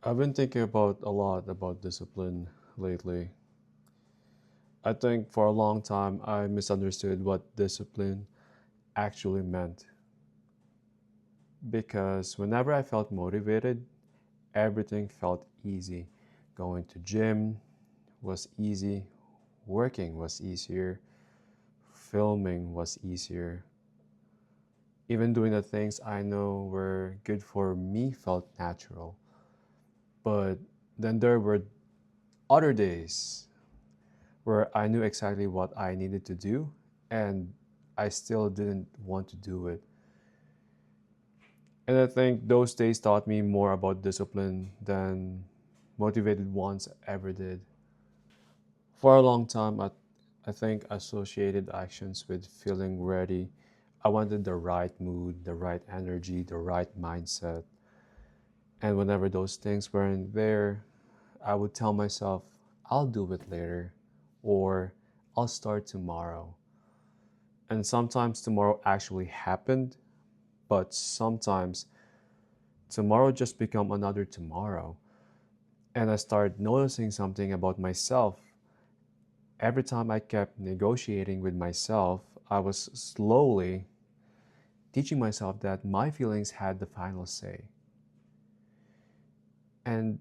I've been thinking about a lot about discipline lately. I think for a long time I misunderstood what discipline actually meant because whenever I felt motivated, everything felt easy. Going to gym was easy, working was easier, filming was easier. Even doing the things I know were good for me felt natural. But then there were other days where I knew exactly what I needed to do and I still didn't want to do it. And I think those days taught me more about discipline than motivated ones ever did. For a long time, I think associated actions with feeling ready. I wanted the right mood, the right energy, the right mindset. And whenever those things weren't there, I would tell myself, I'll do it later, or I'll start tomorrow. And sometimes tomorrow actually happened, but sometimes tomorrow just become another tomorrow. And I started noticing something about myself. Every time I kept negotiating with myself, I was slowly teaching myself that my feelings had the final say. And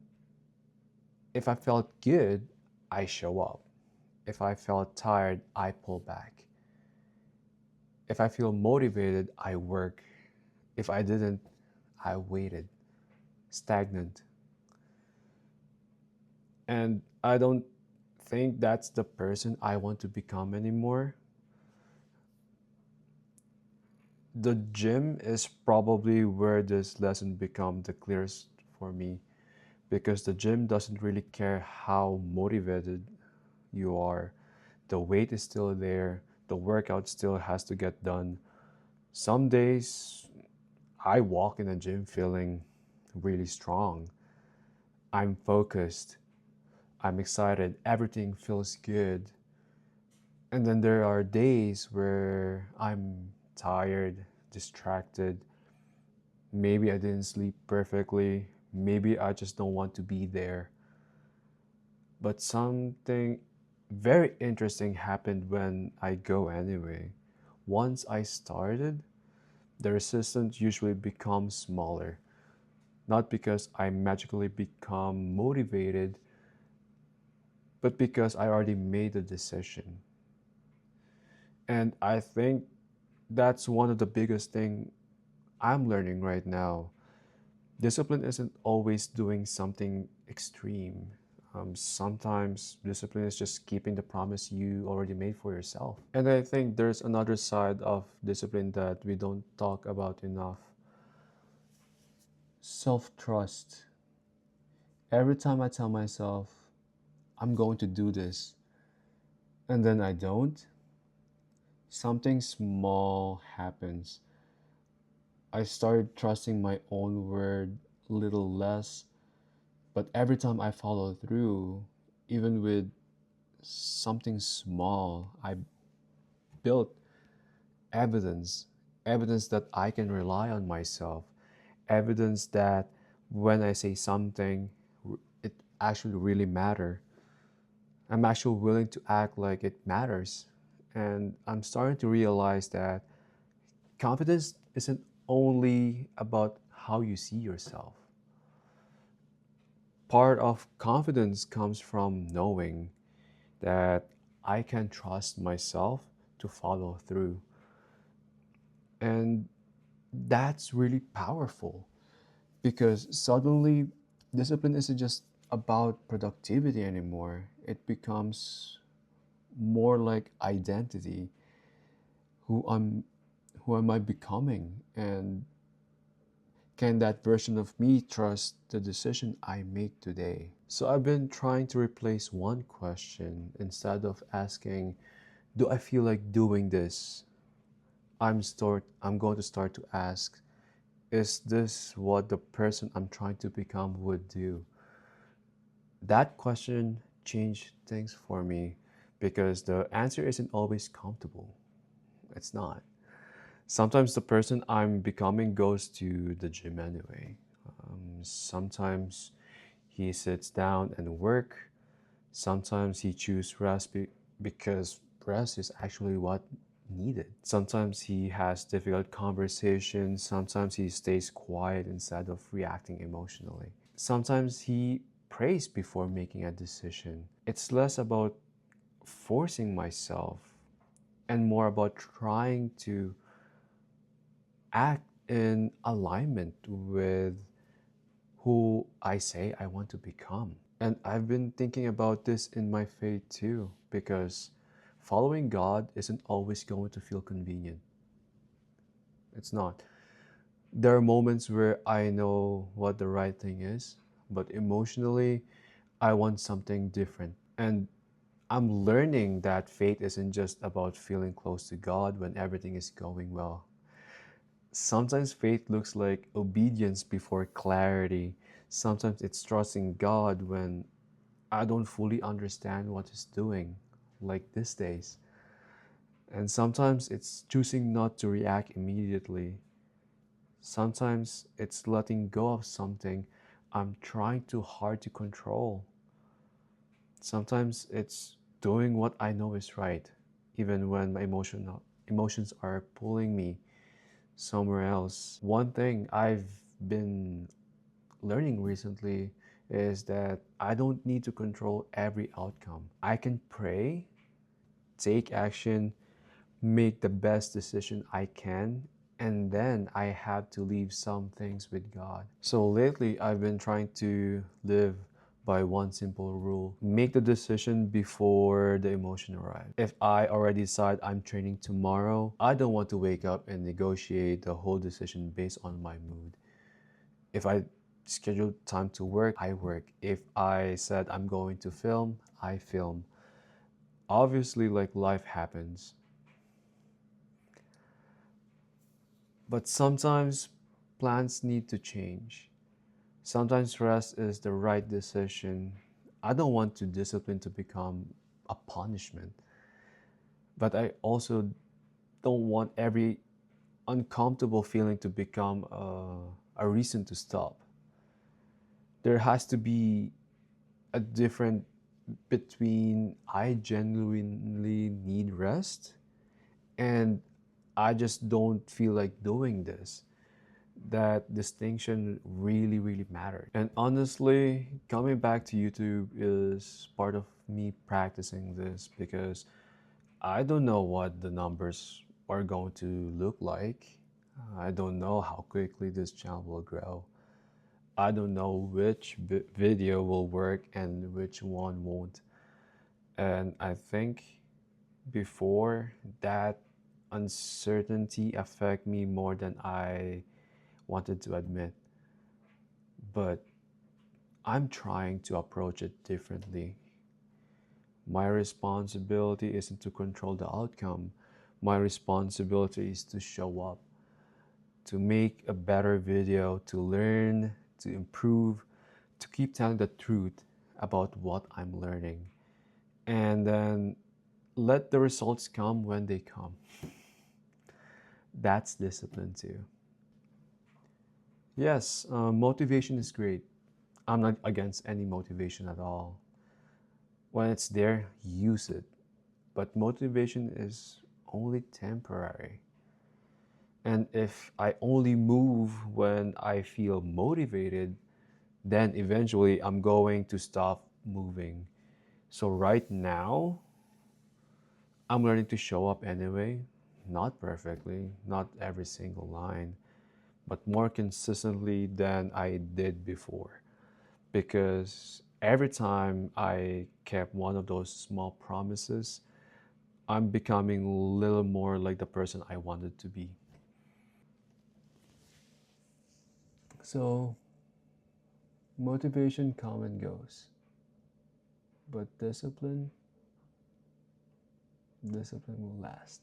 if I felt good, I show up. If I felt tired, I pull back. If I feel motivated, I work. If I didn't, I waited, stagnant. And I don't think that's the person I want to become anymore. The gym is probably where this lesson become the clearest for me because the gym doesn't really care how motivated you are. The weight is still there. The workout still has to get done. Some days I walk in the gym feeling really strong. I'm focused. I'm excited. Everything feels good. And then there are days where I'm tired, distracted. Maybe I didn't sleep perfectly. Maybe I just don't want to be there. But something very interesting happened when I go anyway. Once I started, the resistance usually becomes smaller. Not because I magically become motivated, but because I already made the decision. And I think that's one of the biggest thing I'm learning right now. Discipline isn't always doing something extreme. Sometimes discipline is just keeping the promise you already made for yourself. And I think there's another side of discipline that we don't talk about enough: self trust. Every time I tell myself, I'm going to do this, and then I don't, something small happens. I started trusting my own word a little less, but every time I follow through, even with something small, I built evidence, evidence that I can rely on myself, evidence that when I say something, it actually really matter. I'm actually willing to act like it matters. And I'm starting to realize that confidence isn't only about how you see yourself. Part of confidence comes from knowing that I can trust myself to follow through. And that's really powerful because suddenly discipline isn't just about productivity anymore. It becomes more like identity. Who I'm who am I becoming? And can that version of me trust the decision I make today? So I've been trying to replace one question. Instead of asking, do I feel like doing this? I'm going to start to ask, is this what the person I'm trying to become would do? That question changed things for me because the answer isn't always comfortable. It's not. Sometimes the person I'm becoming goes to the gym anyway. Sometimes He sits down and work. Sometimes he chooses rest because rest is actually what needed. Sometimes he has difficult conversations. Sometimes he stays quiet instead of reacting emotionally. Sometimes he prays before making a decision. It's less about forcing myself and more about trying to act in alignment with who I say I want to become. And I've been thinking about this in my faith too, because following God isn't always going to feel convenient. It's not. There are moments where I know what the right thing is, but emotionally, I want something different. And I'm learning that faith isn't just about feeling close to God when everything is going well. Sometimes faith looks like obedience before clarity. Sometimes it's trusting God when I don't fully understand what He's doing, like these days. And sometimes it's choosing not to react immediately. Sometimes it's letting go of something I'm trying too hard to control. Sometimes it's doing what I know is right, even when my emotions are pulling me somewhere else. One thing I've been learning recently is that I don't need to control every outcome. I can pray, take action, make the best decision I can, and then I have to leave some things with God. So lately, I've been trying to live by one simple rule: make the decision before the emotion arrives. If I already decide I'm training tomorrow, I don't want to wake up and negotiate the whole decision based on my mood. If I schedule time to work, I work. If I said I'm going to film, I film. Obviously, like life happens. But sometimes plans need to change. Sometimes rest is the right decision. I don't want to discipline to become a punishment, but I also don't want every uncomfortable feeling to become a reason to stop. There has to be a difference between I genuinely need rest and I just don't feel like doing this. That distinction really, really mattered. And honestly, coming back to YouTube is part of me practicing this because I don't know what the numbers are going to look like. I don't know how quickly this channel will grow. I don't know which video will work and which one won't. And I think before that uncertainty affect me more than I wanted to admit. But I'm trying to approach it differently. My responsibility isn't to control the outcome. My responsibility is to show up, to make a better video, to learn, to improve, to keep telling the truth about what I'm learning. And then let the results come when they come. That's discipline too. Yes, motivation is great. I'm not against any motivation at all. When it's there, use it. But motivation is only temporary. And if I only move when I feel motivated, then eventually I'm going to stop moving. So right now, I'm learning to show up anyway, not perfectly, not every single line, but more consistently than I did before. Because every time I kept one of those small promises, I'm becoming a little more like the person I wanted to be. So, motivation comes and goes, but discipline will last.